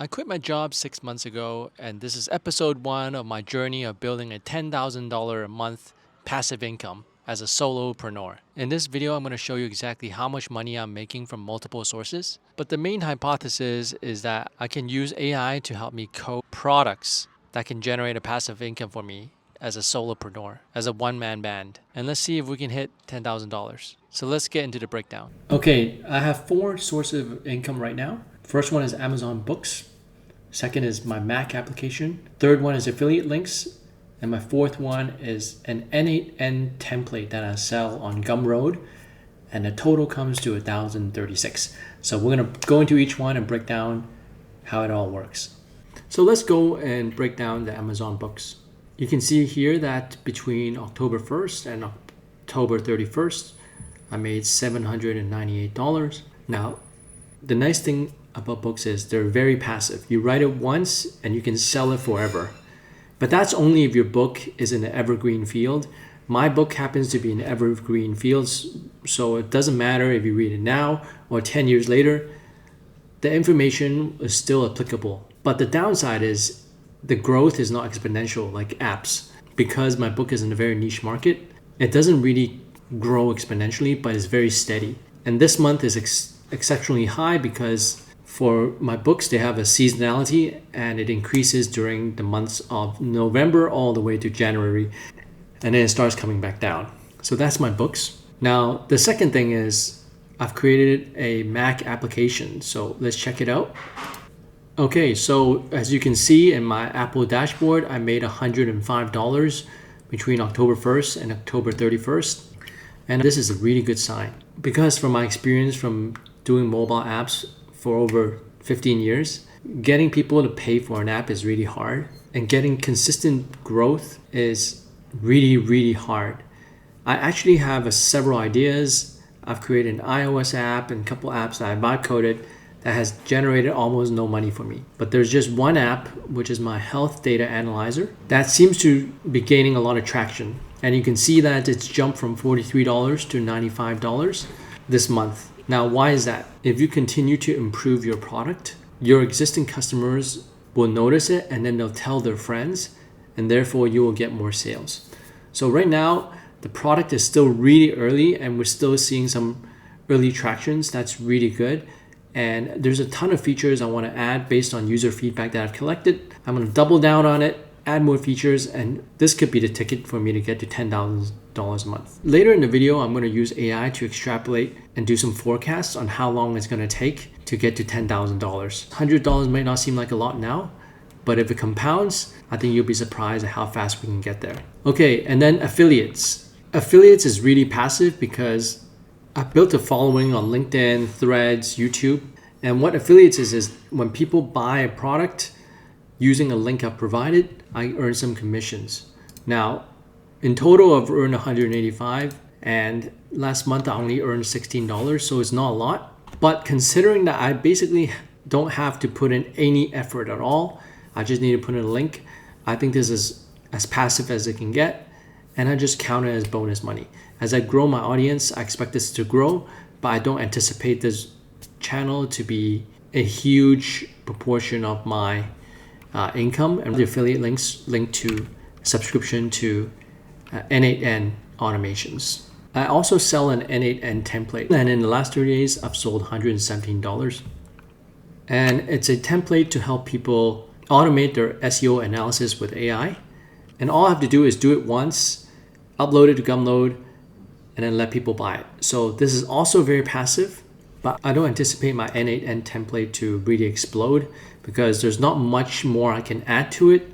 I quit my job 6 months ago, and this is episode 1 of my journey of building a $10,000 a month passive income as a solopreneur. In this video, I'm going to show you exactly how much money I'm making from multiple sources. But the main hypothesis is that I can use AI to help me code products that can generate a passive income for me as a solopreneur, as a one-man band. And let's see if we can hit $10,000. So let's get into the breakdown. Okay, I have 4 sources of income right now. First one is Amazon Books. Second is my Mac application. Third one is affiliate links. And my fourth one is an N8N template that I sell on Gumroad. And the total comes to 1,036. So we're going to go into each one and break down how it all works. So let's go and break down the Amazon Books. You can see here that between October 1st and October 31st, I made $798. Now, the nice thing about books is they're very passive. You write it once and you can sell it forever. But that's only if your book is in the evergreen field. My book happens to be in evergreen fields, so it doesn't matter if you read it now or 10 years later, the information is still applicable. But the downside is the growth is not exponential like apps. Because my book is in a very niche market, it doesn't really grow exponentially, but it's very steady. And this month is exceptionally high because for my books, they have a seasonality and it increases during the months of November all the way to January. And then it starts coming back down. So that's my books. Now, the second thing is I've created a Mac application. So let's check it out. Okay, so as you can see in my Apple dashboard, I made $105 between October 1st and October 31st. And this is a really good sign because from my experience from doing mobile apps for over 15 years, getting people to pay for an app is really hard, and getting consistent growth is really, really hard. I actually have several ideas. I've created an iOS app and a couple apps that I vibe coded that has generated almost no money for me. But there's just one app, which is my health data analyzer, that seems to be gaining a lot of traction. And you can see that it's jumped from $43 to $95 this month. Now, why is that? If you continue to improve your product, your existing customers will notice it and then they'll tell their friends, and therefore you will get more sales. So right now, the product is still really early and we're still seeing some early tractions. That's really good. And there's a ton of features I want to add based on user feedback that I've collected. I'm going to double down on it, add more features, and this could be the ticket for me to get to $10,000 a month. Later in the video, I'm going to use AI to extrapolate and do some forecasts on how long it's going to take to get to $10,000. $100 might not seem like a lot now, but if it compounds, I think you'll be surprised at how fast we can get there. Okay, and then affiliates. Affiliates is really passive because I built a following on LinkedIn, Threads, YouTube. And what affiliates is when people buy a product using a link I've provided, I earn some commissions. Now, in total, I've earned $185, and last month I only earned $16, so it's not a lot. But considering that I basically don't have to put in any effort at all, I just need to put in a link, I think this is as passive as it can get, and I just count it as bonus money. As I grow my audience, I expect this to grow, but I don't anticipate this channel to be a huge proportion of my income. And the affiliate links link to subscription to N8N automations. I also sell an N8N template, and in the last 30 days, I've sold $117. And it's a template to help people automate their SEO analysis with AI. And all I have to do is do it once, upload it to Gumroad, and then let people buy it. So this is also very passive, but I don't anticipate my N8N template to really explode because there's not much more I can add to it,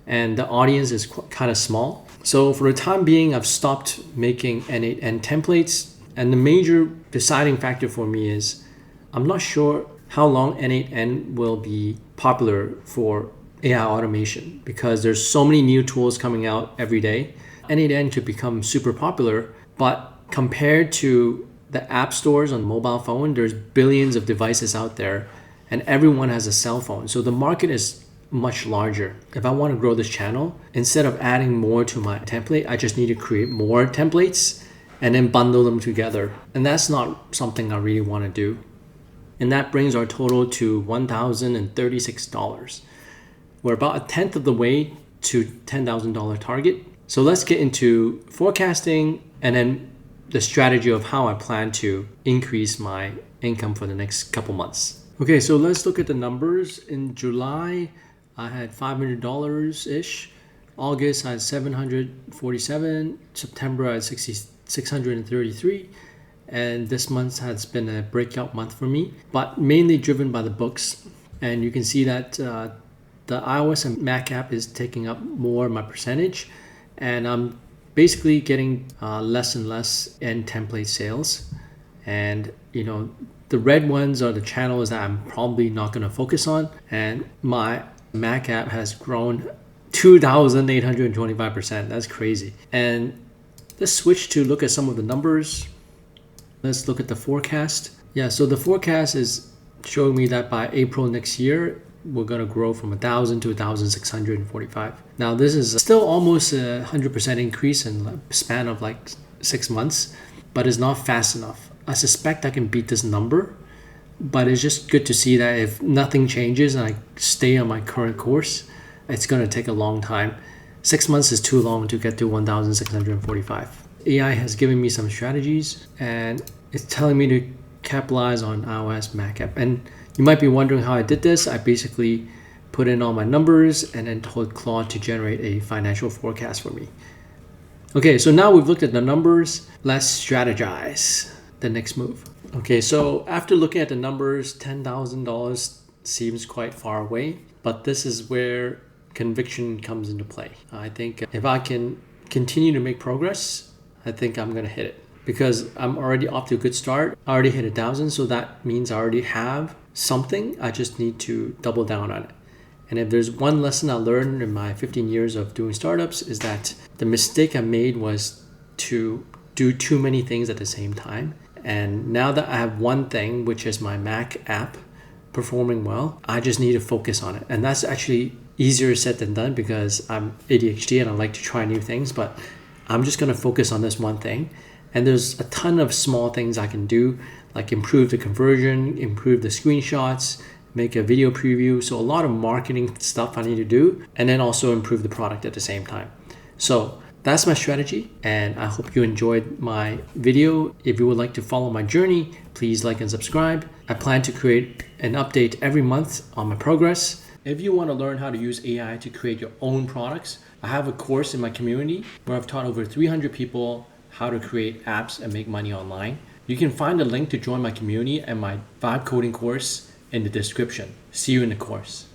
and the audience is kind of small. So for the time being, I've stopped making N8N templates, and the major deciding factor for me is I'm not sure how long N8N will be popular for AI automation because there's so many new tools coming out every day. N8N could become super popular, but compared to the app stores on mobile phone, there's billions of devices out there and everyone has a cell phone. So the market is much larger. If I want to grow this channel, instead of adding more to my template, I just need to create more templates and then bundle them together. And that's not something I really want to do. And that brings our total to $1,036. We're about a tenth of the way to $10,000 target. So let's get into forecasting and then the strategy of how I plan to increase my income for the next couple months. Okay, so let's look at the numbers. In July, I had $500-ish. August, I had $747. September, I had $633. And this month has been a breakout month for me, but mainly driven by the books. And you can see that the iOS and Mac app is taking up more of my percentage. And I'm basically getting less and less in template sales. And, the red ones are the channels that I'm probably not going to focus on. And my Mac app has grown 2,825%. That's crazy. And let's switch to look at some of the numbers. Let's look at the forecast. Yeah, so the forecast is showing me that by April next year, we're going to grow from 1,000 to 1,645. Now, this is still almost a 100% increase in a span of like 6 months, but it's not fast enough. I suspect I can beat this number, but it's just good to see that if nothing changes and I stay on my current course, it's going to take a long time. 6 months is too long to get to 1,645. AI has given me some strategies and it's telling me to capitalize on iOS Mac app. And you might be wondering how I did this. I basically put in all my numbers and then told Claude to generate a financial forecast for me. Okay, so now we've looked at the numbers. Let's strategize the next move. Okay, so after looking at the numbers, $10,000 seems quite far away, but this is where conviction comes into play. I think if I can continue to make progress, I think I'm going to hit it because I'm already off to a good start. I already hit 1,000, so that means I already have something. I just need to double down on it. And if there's one lesson I learned in my 15 years of doing startups is that the mistake I made was to do too many things at the same time. And now that I have one thing, which is my Mac app performing well, I just need to focus on it. And that's actually easier said than done because I'm ADHD and I like to try new things, but I'm just going to focus on this one thing. And there's a ton of small things I can do, like improve the conversion, improve the screenshots, make a video preview. So a lot of marketing stuff I need to do, and then also improve the product at the same time. So that's my strategy, and I hope you enjoyed my video. If you would like to follow my journey, please like and subscribe. I plan to create an update every month on my progress. If you want to learn how to use AI to create your own products, I have a course in my community where I've taught over 300 people how to create apps and make money online. You can find a link to join my community and my vibe coding course in the description. See you in the course.